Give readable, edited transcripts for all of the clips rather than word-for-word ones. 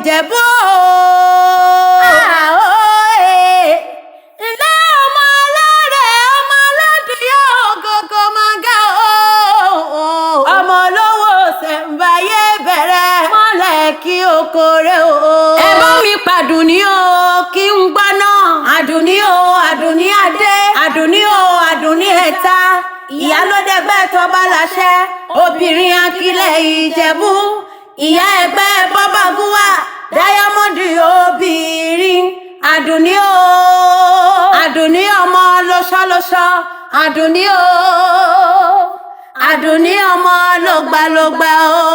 Ìjẹ̀bú ilé ọmọ alárẹ̀ ọmọ aládìyẹ ògógó manga ọmọ olówó ṣẹ̀ǹbáyé bẹ̀rẹ̀ mọ́lẹ̀ kí oko rẹ̀ o. ẹ bá mi pàdùnní o kí n gbọ́ná. Àdùnní o Adunni-ade Àdùnní o Adunni-ẹ̀ta ìyálódẹ́gbẹ́ tọ́ba láṣẹ obìnrin akílẹ̀ Ìjẹ̀bú ìyá ẹgbẹ́ bọ́bágúnwà dáyámọ́ndì obìnrin. Àdùnní o Àdùnní ọmọ lọ́ṣọ́lọ́ṣọ́ Àdùnní o Àdùnní ọmọ lọ́gbàlọ́gbà o.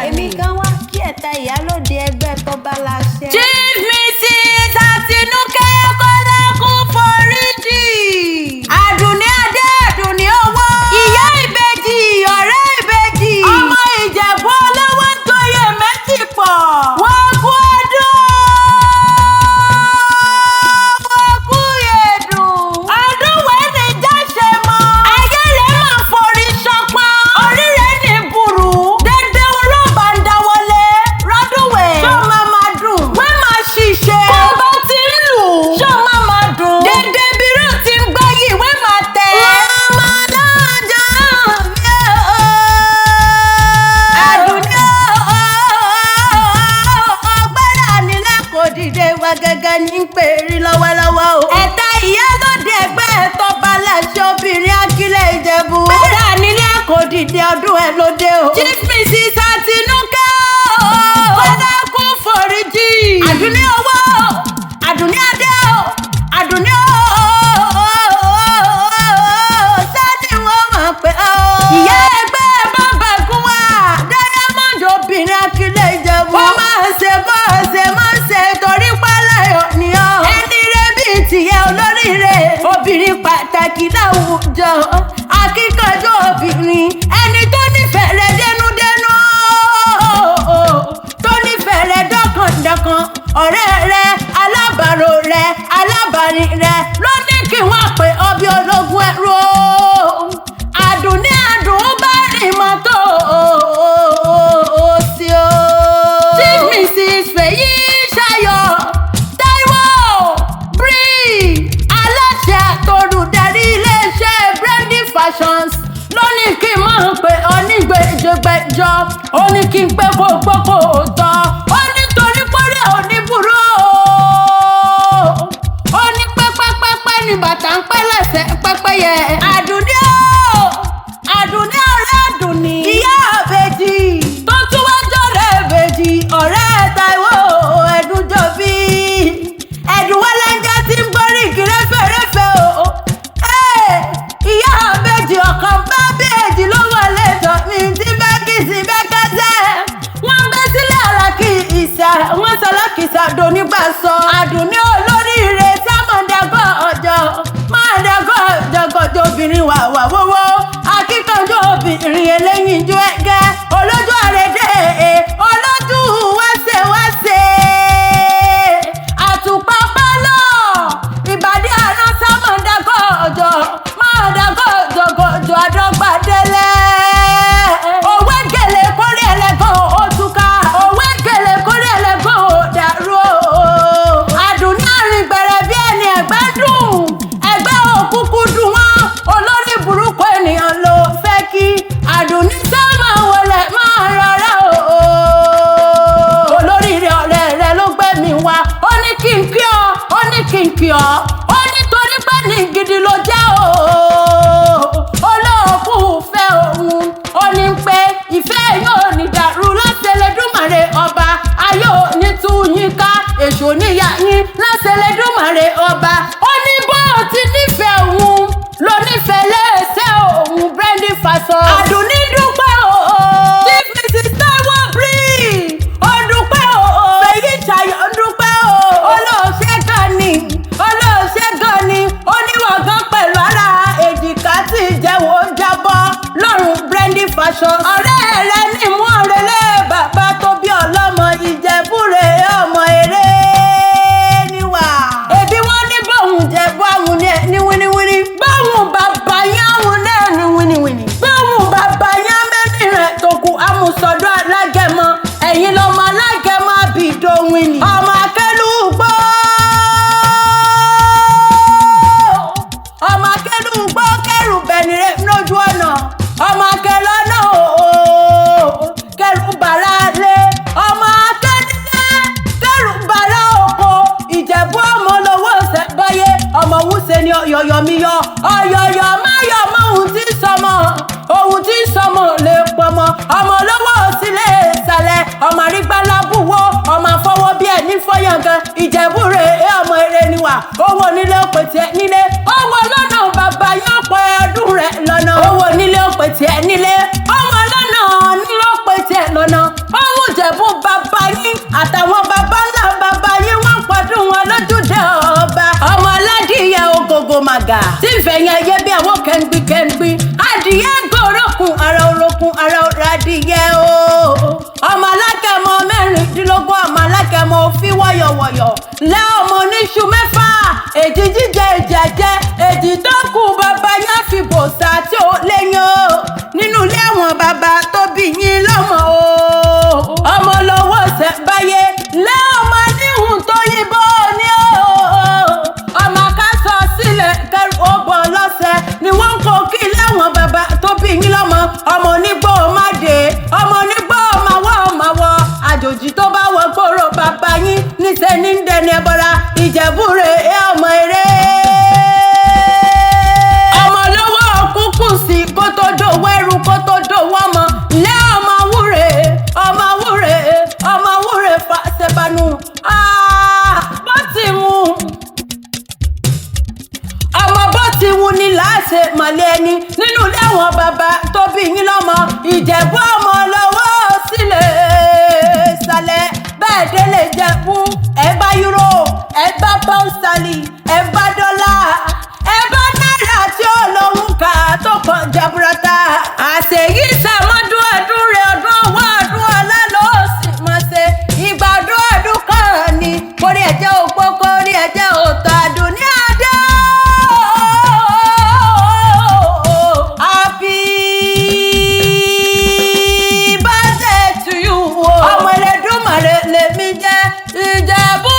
Èmi kan wá kí ẹ̀ta ìyálóde ẹgbẹ́ tọ́ba láṣẹ. Chief Mrs. Àtinúkẹ́ Kọ́lákú foríjì. Àdùnni-ade Àdùnní owó. Ìyá ìbejì ọ̀rẹ́ ìbejì. Ọmọ Ìjẹ̀bú olówó ń toyè méjì pọ̀. Wọ́n kú ọdún. Wọ́n kú yèdùn. Ọdún wẹ́ẹ́ ní jáṣe mọ́. Ayé rẹ̀ máa forí ṣọpọ́n. Orí rẹ̀ ní burú. Gẹ́gẹ́ ní pèrí lọ́wọ́lọ́wọ́ o. Ẹ̀ta ìyálóde ẹgbẹ́ tọ́ba láṣẹ obìnrin akílẹ̀ Ìjẹ̀bú. Gbéra nílé kò dìde ọdún ẹ̀ lóde o. Chief Mrs. Àtinúkẹ́ Kọ́lákú foríjì. Àdùnní owó Àdùnni-ade Àdùnní sẹ́ni wọ́n mọ̀ pé o. Ìyá ẹgbẹ́ bọ́bágúnwà dáyámọ́ndì obìnrin akílẹ̀ Ìjẹ̀bú. Ó máa ṣe bó ṣe máa ṣe torí tìyẹ olóríire obìnrin pàtàkì láwùjọ akíkanjú obìnrin ẹni tó nífẹ̀ẹ́ rẹ dénúdénú tó nífẹ̀ẹ́ rẹ dọ́kàndọ́kàn ọ̀rẹ́ rẹ alábàárò rẹ alábàárin rẹ ló ní kí wọ́n pè ọbẹ̀ ológun ẹrú Àdùnní bá rìn mọ́tò sí o. Chief Mrs. Fèyí Ṣayọ̀ ló ní kí n máa pe onígbèjọgbẹjọ ó ní kí n pé kó gbọ́ kó tọ́ ó ní torí pọ́rẹ́ oníburú ó ní pẹ́pẹ́pẹ́pẹ́ ní bàtà ń pẹ́ lẹ́sẹ̀ pẹ́pẹ́yẹ. Àdùnní Àdùnní ọ̀rẹ́ Àdùnní ìyá àbèjì tó tún wá jọ̀rẹ́ àbèjì ọ̀rẹ́ Táíwò Ẹ̀dùnjọ́bí ẹ̀dùnwọ́lẹ́njẹ́ tí ń gbórí kìrẹ́fẹ̀rẹ́fẹ̀ o. Ìyá àbèjì ọ̀kan bá bèjì ló wọlé tọ̀ mí tí bẹ́kìsì bẹ́kẹ́sẹ̀. Wọ́n bẹ́ sílẹ̀ àràkì ìṣà wọ́n sọlọ́kìsà dònígbà sọ. Àdùnní olóríire tí a máa dàgọ́ ọjọ́ máa dàgọ́ ọjọ́gọ́jọ́ obìnrin wà wọ́wọ́ akíkanjú obìnrin eléyìnjú ẹ̀gẹ́ olójú àrèdè olójú wáṣẹ̀wáṣẹ̀ àtùpà bálọ̀ ìbàdí àná sá máa dàgọ́ ọjọ́ jọgọjọ adọgbadẹlẹ òwe gèlè kórè ẹlẹgàn ó túká òwe gèlè kórè ẹlẹgàn ó dàrú Àdùnní àrìn gbẹrẹ bí ẹni ẹgbẹ́ dùn ẹgbẹ́ òkúkú dùn wọ́n olórí burúkú ènìyàn ló fẹ́ kí Àdùnní sá máa wọlé máa rọra olóríire ọ̀rẹ́ rẹ ló gbé mi wá ó ní kí n kí ọ ó ní kí n kí ọ ó ní torí pé ní gidi ló jẹ́ olóòkú fẹ́ òun ó ní pé ìfẹ́ yóò ní dàrú lọ́sẹ̀lẹ́dùmarè ọba ayọ̀ ní tú yín ká èṣù níyà yín lọ́sẹ̀lẹ́dùmarè ọba ó ní bó ti nífẹ̀ẹ́ òun ló nífẹ̀ẹ́ lẹ́sẹ̀ òun Brandy Fashion. Àdùnní dúpẹ́ Chief Mrs. Táíwò ó dúpẹ́ Fèyí Ṣayọ̀ dúpẹ́ olóòṣè gan ni oníwọ̀gán pẹ̀lú ara èjìká tí ìjẹ́wọ́ jábọ́ lọ́rùn Brandy Fashion. ọ̀rẹ́ rẹ ní mú ọ̀rẹ́lẹ́ bàbá tó bí ọlọ́mọ Ìjẹ̀bú rẹ̀ ọmọ arígbálábùwò ọmọ afọwọ́ bí ẹni fọyàngàn Ìjẹ̀bú rè é ọmọ eré niwà owó nílé òpè tiẹ̀ nílé owó lọ́nà bàbá yóò pẹ́ ọdún rẹ̀ lọ́nà owó nílé òpè tiẹ̀ nílé ọmọ lọ́nà nílé òpè tiẹ̀ lọ́nà owó Ìjẹ̀bú bàbá yín àtàwọn bàbá ńlá bàbá yín wọ́n pọ̀dún wọn lójúde ọba ọmọ aládìyẹ ògògò màgà tí ìfẹ̀yìn ayé bí àwọn kẹ́ńgbí adìyẹ gòrókùn ara orókùn ara ọ̀rọ̀ adìyẹ o ọmọ alákẹ́mọ mẹ́rìndínlógún ọmọ alákẹ́mọ òfin wọ̀yọ̀wọ̀yọ̀ lẹ́ ọmọ oníṣu mẹ́fà èjì jíjẹ èjì àjẹ èjì tó kù bàbá yẹn fi bòsà tí ó léyìn o nínú ilé àwọn bàbá tó bí yín lọ́mọ o ọmọ lọ́wọ́ ṣẹ̀ báyé lẹ́ ọmọ níhùn tó yìnbó ni o ọmọ kásọ sílẹ̀ kẹrù ọgbọ̀n lọ́sẹ̀ ni wọ́n kó kí lẹ́wọ̀n bàbá tó bí yín lọ́mọ ọmọ onígbò má dé ọmọ onígbò máwọ́ àjòjì tó bá wọ gbòòrò bàbá yín níṣẹ́ ní ń dẹni ẹbọra Ìjẹ̀bú rè é ọmọ eré ọmọ lọ́wọ́ kúkú sí kó tó dòwó ẹrù kó tó dòwó ọmọ lẹ́ ọmọ wúre fàṣẹbanu bó ti mú ọmọ bó ti wù ní láṣẹ mọ̀lẹ́ ẹni nínú ilé àwọn bàbá tó bí yín lọ́mọ Ìjẹ̀bú ọmọ lọ́wọ́ sílẹ̀ sálẹ̀ bẹ́ẹ̀ délé Ìjẹ̀bú ẹ bá euro ẹ bá pound sterling ẹ bá dọ́là ẹ bá náírà tí ó lóhùn ká tó kàn jaburata àṣeyí sàmọ́dún ọdún rẹ̀ ọdún owó ọdún ọlá ló sì máa ṣe ìgbà ọdún kan ni kórè ẹ̀jẹ̀ òpó kórè ẹ̀jẹ̀ òtò Adunni-ade. Ọmọ Ẹlẹ́dùmarè lèmi jẹ́ Ìjẹ̀bú